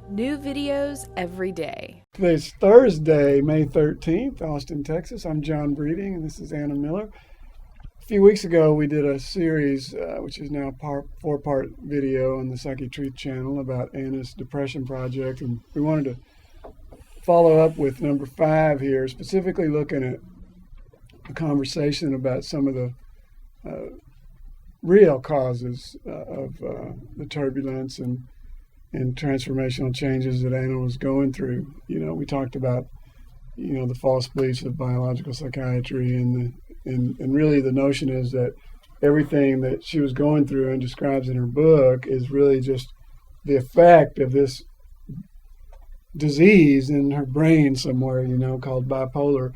New videos every day. Today's Thursday, May 13th, Austin, Texas. I'm John Breeding, and this is Anna Miller. A few weeks ago, we did a series, which is now a four-part video on the Psychetruth channel about Anna's depression project, and we wanted to follow up with number 5 here, specifically looking at a conversation about some of the real causes of the turbulence and transformational changes that Anna was going through. You know, we talked about, the false beliefs of biological psychiatry, and really the notion is that everything that she was going through and describes in her book is really just the effect of this disease in her brain somewhere, called bipolar,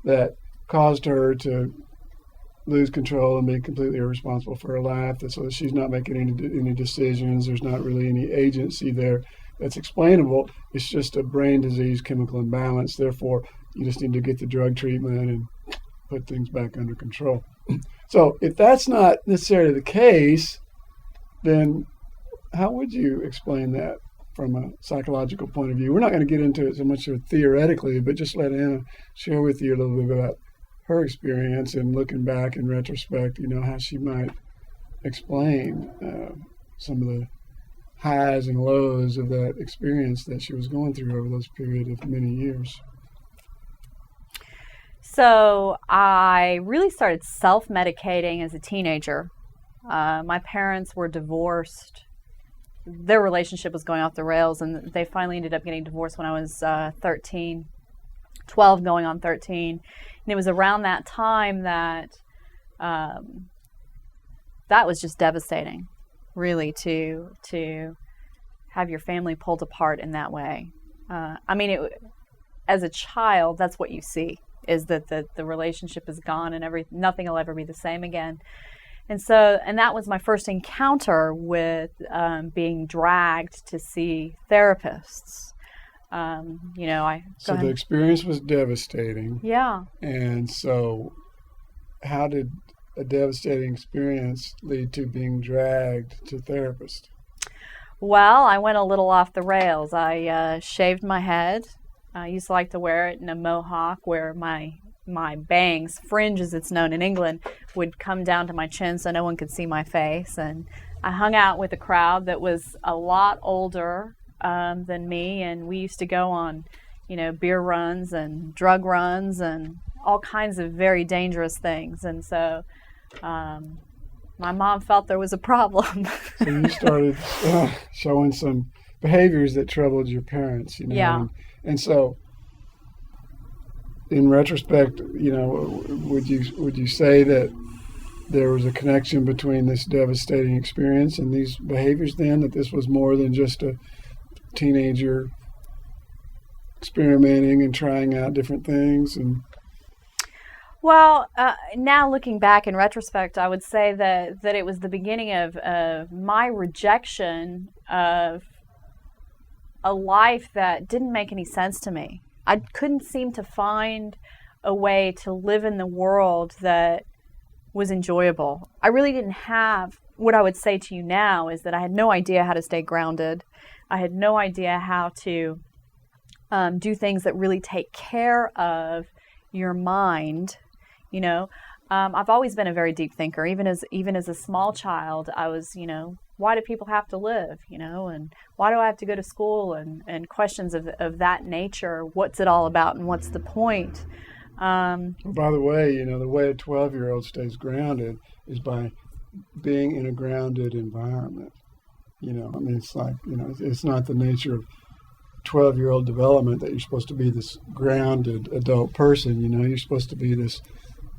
that caused her to lose control and be completely irresponsible for her life. And so she's not making any decisions. There's not really any agency there that's explainable. It's just a brain disease, chemical imbalance. Therefore, you just need to get the drug treatment and put things back under control. So if that's not necessarily the case, then how would you explain that from a psychological point of view? We're not going to get into it so much theoretically, but just let Anna share with you a little bit about her experience and looking back in retrospect, how she might explain some of the highs and lows of that experience that she was going through over those period of many years. So I really started self-medicating as a teenager. My parents were divorced. Their relationship was going off the rails, and they finally ended up getting divorced when I was 12 going on 13. And it was around that time that that was just devastating, really, to have your family pulled apart in that way. As a child, that's what you see, is that the relationship is gone and nothing will ever be the same again. And that was my first encounter with being dragged to see therapists. The experience was devastating. Yeah. And so how did a devastating experience lead to being dragged to therapist? Well, I went a little off the rails. I shaved my head. I used to like to wear it in a mohawk where my bangs, fringe as it's known in England, would come down to my chin so no one could see my face. And I hung out with a crowd that was a lot older than me, and we used to go on, beer runs and drug runs and all kinds of very dangerous things. And so my mom felt there was a problem. So you started showing some behaviors that troubled your parents, Yeah. And so in retrospect, would you say that there was a connection between this devastating experience and these behaviors then, that this was more than just a teenager experimenting and trying out different things? And well, now looking back in retrospect, I would say that it was the beginning of my rejection of a life that didn't make any sense to me. I couldn't seem to find a way to live in the world that was enjoyable. I really didn't have, what I would say to you now is that I had no idea how to stay grounded. I had no idea how to do things that really take care of your mind. I've always been a very deep thinker. Even as a small child, I was, why do people have to live? And why do I have to go to school? And questions of that nature. What's it all about, and what's the point? By the way, the way a 12-year-old stays grounded is by being in a grounded environment. It's like, it's not the nature of 12-year-old development that you're supposed to be this grounded adult person. You're supposed to be this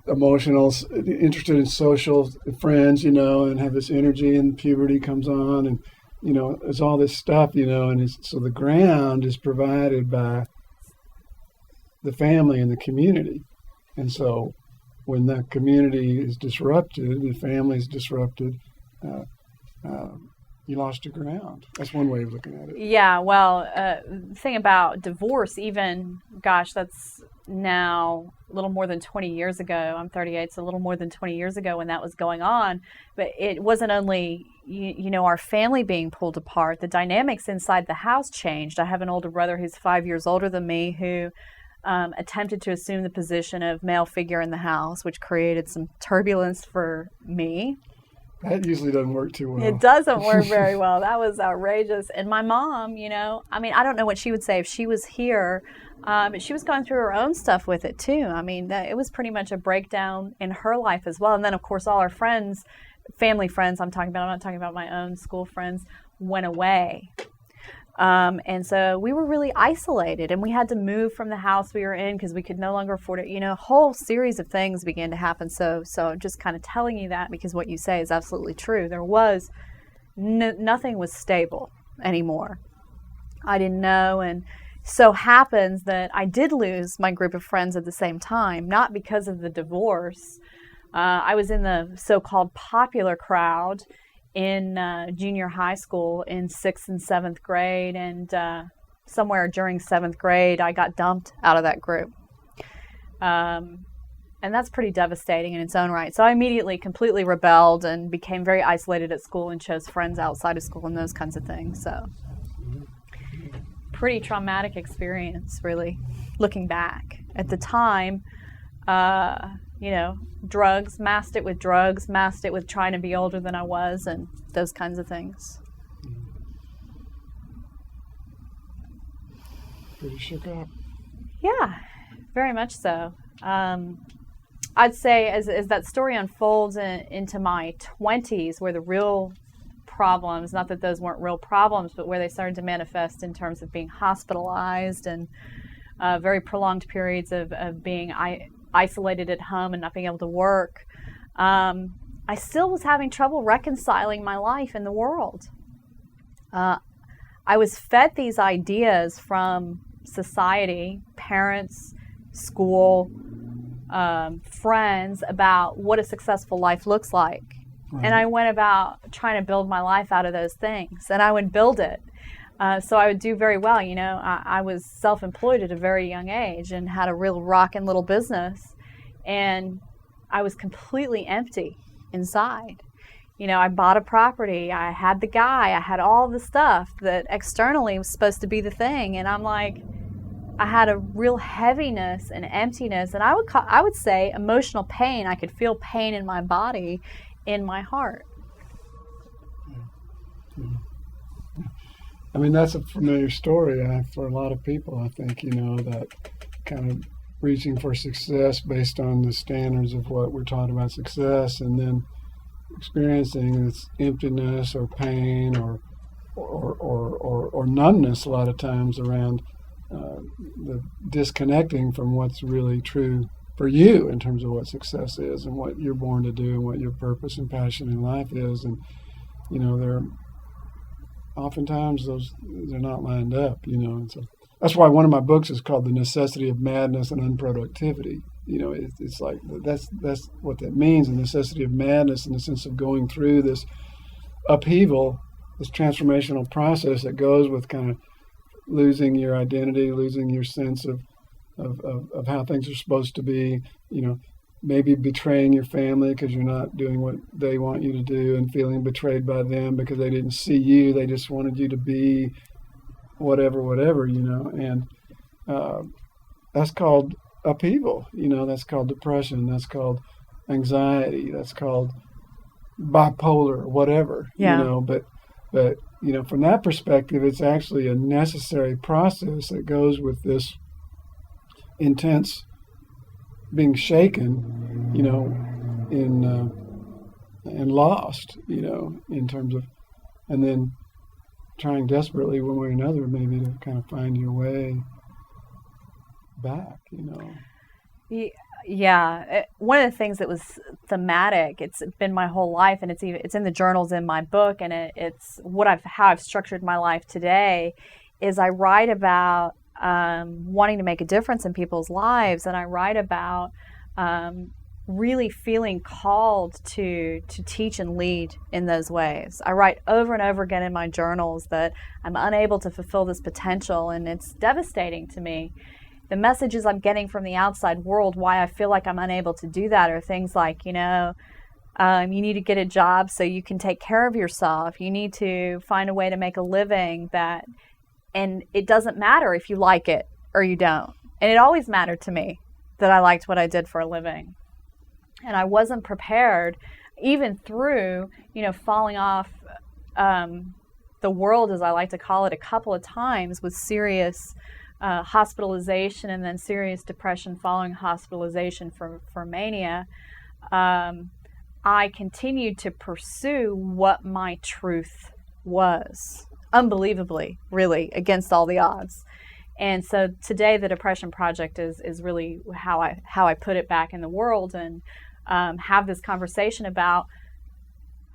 emotional, interested in social friends, and have this energy, and puberty comes on, and, it's all this stuff, and so the ground is provided by the family and the community. And so when that community is disrupted, the family is disrupted, you lost your ground. That's one way of looking at it. Yeah, well, the thing about divorce, even, gosh, that's now a little more than 20 years ago. I'm 38, so a little more than 20 years ago when that was going on. But it wasn't only, our family being pulled apart. The dynamics inside the house changed. I have an older brother who's 5 years older than me who attempted to assume the position of male figure in the house, which created some turbulence for me. That usually doesn't work too well. It doesn't work very well. That was outrageous. And my mom, I don't know what she would say if she was here, but she was going through her own stuff with it too. It was pretty much a breakdown in her life as well. And then, of course, all our friends, family friends I'm not talking about my own school friends, went away. And so we were really isolated, and we had to move from the house we were in because we could no longer afford it. A whole series of things began to happen. So I'm just kind of telling you that because what you say is absolutely true. There was nothing was stable anymore. I didn't know, and so happens that I did lose my group of friends at the same time, not because of the divorce. I was in the so-called popular crowd in junior high school in 6th and 7th grade, and somewhere during 7th grade I got dumped out of that group, and that's pretty devastating in its own right. So I immediately completely rebelled and became very isolated at school and chose friends outside of school and those kinds of things. So pretty traumatic experience, really, looking back. At the time, drugs, masked it with trying to be older than I was, and those kinds of things. Pretty shook up. Yeah, very much so. I'd say as that story unfolds into my 20s, where the real problems, not that those weren't real problems, but where they started to manifest in terms of being hospitalized and very prolonged periods of being isolated at home and not being able to work, I still was having trouble reconciling my life in the world. I was fed these ideas from society, parents, school, friends about what a successful life looks like. Right. And I went about trying to build my life out of those things, and I would build it. So I would do very well. I was self-employed at a very young age and had a real rockin' little business, and I was completely empty inside. I bought a property, I had the guy, I had all the stuff that externally was supposed to be the thing, and I'm like, I had a real heaviness and emptiness, and I would say emotional pain. I could feel pain in my body, in my heart. That's a familiar story for a lot of people, I think, that kind of reaching for success based on the standards of what we're taught about success, and then experiencing this emptiness or pain or numbness a lot of times around the disconnecting from what's really true for you in terms of what success is and what you're born to do and what your purpose and passion in life is. And, they're oftentimes they're not lined up, and so that's why one of my books is called The Necessity of Madness and Unproductivity. It's like that's what that means, the necessity of madness in the sense of going through this upheaval, this transformational process that goes with kind of losing your identity, losing your sense of how things are supposed to be, maybe betraying your family because you're not doing what they want you to do, and feeling betrayed by them because they didn't see you, they just wanted you to be whatever, and that's called upheaval, that's called depression, that's called anxiety, that's called bipolar, whatever, but from that perspective, it's actually a necessary process that goes with this intense being shaken, and lost, in terms of, and then trying desperately one way or another maybe to kind of find your way back, Yeah. One of the things that was thematic, it's been my whole life, and it's in the journals in my book, and it's how I've structured my life today, is I write about wanting to make a difference in people's lives, and I write about really feeling called to teach and lead in those ways. I write over and over again in my journals that I'm unable to fulfill this potential, and it's devastating to me. the messages I'm getting from the outside world, why I feel like I'm unable to do that, are things like, you need to get a job so you can take care of yourself. You need to find a way to make a living and it doesn't matter if you like it or you don't. And it always mattered to me that I liked what I did for a living. And I wasn't prepared, even through, falling off the world, as I like to call it, a couple of times with serious hospitalization and then serious depression following hospitalization for mania. I continued to pursue what my truth was, unbelievably, really, against all the odds. And so today the Depression Project is really how I put it back in the world, and have this conversation about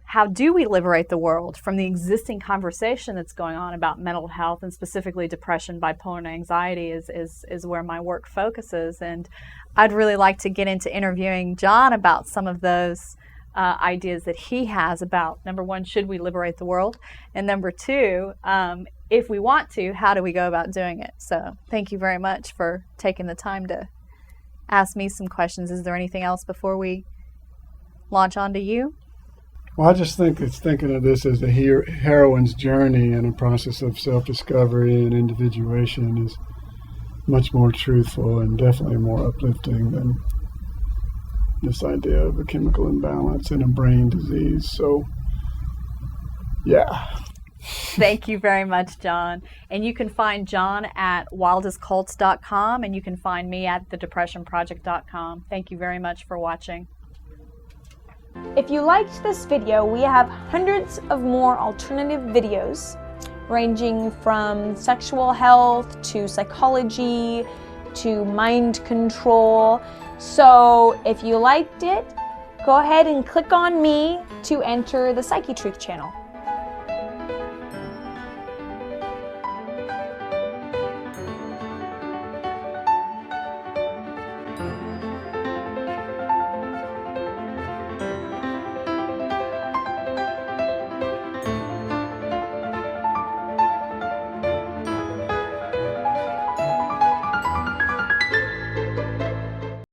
how do we liberate the world from the existing conversation that's going on about mental health, and specifically depression, bipolar, and anxiety is where my work focuses. And I'd really like to get into interviewing John about some of those ideas that he has about, number one, should we liberate the world? And number two, if we want to, how do we go about doing it? So thank you very much for taking the time to ask me some questions. Is there anything else before we launch on to you? Well, I just think it's thinking of this as a heroine's journey and a process of self-discovery and individuation is much more truthful and definitely more uplifting than this idea of a chemical imbalance and a brain disease. So, yeah. Thank you very much, John. And you can find John at wildestcults.com, and you can find me at thedepressionproject.com. Thank you very much for watching. If you liked this video, we have hundreds of more alternative videos ranging from sexual health to psychology to mind control. So if you liked it, go ahead and click on me to enter the Psychetruth channel.